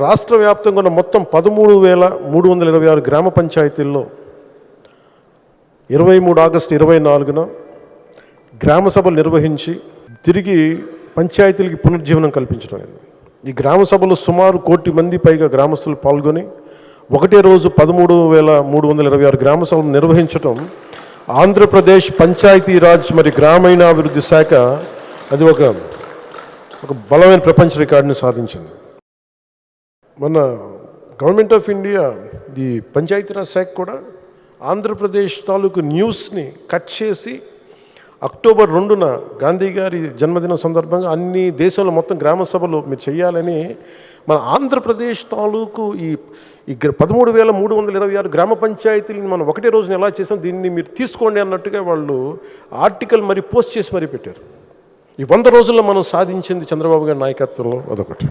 రాష్ట్ర వ్యాప్తంగా ఉన్న మొత్తం 13,326 గ్రామ పంచాయతీల్లో 23 ఆగస్టు 24న గ్రామ సభలు నిర్వహించి తిరిగి పంచాయతీలకి పునర్జీవనం కల్పించడం. ఈ గ్రామ సభలో సుమారు 1 కోటి మంది పైగా గ్రామస్తులు పాల్గొని ఒకటే రోజు 13,326 గ్రామ సభలు నిర్వహించడం ఆంధ్రప్రదేశ్ పంచాయతీరాజ్ మరి గ్రామీణాభివృద్ధి శాఖ అది ఒక బలమైన ప్రపంచ రికార్డుని సాధించింది. మన గవర్నమెంట్ ఆఫ్ ఇండియా ఈ పంచాయతీరాజ్ శాఖ కూడా ఆంధ్రప్రదేశ్ తాలూకు న్యూస్ని కట్ చేసి అక్టోబర్ 2న గాంధీ గారి జన్మదినం సందర్భంగా అన్ని దేశంలో మొత్తం గ్రామ సభలు మీరు చేయాలని మన ఆంధ్రప్రదేశ్ తాలూకు ఈ 13,326 గ్రామ పంచాయతీలను మనం ఒకటే రోజున ఎలా చేసాం, దీన్ని మీరు తీసుకోండి అన్నట్టుగా వాళ్ళు ఆర్టికల్ మరి పోస్ట్ చేసి మరీ పెట్టారు. ఈ 100 రోజుల్లో మనం సాధించింది చంద్రబాబు గారి నాయకత్వంలో అదొకటి.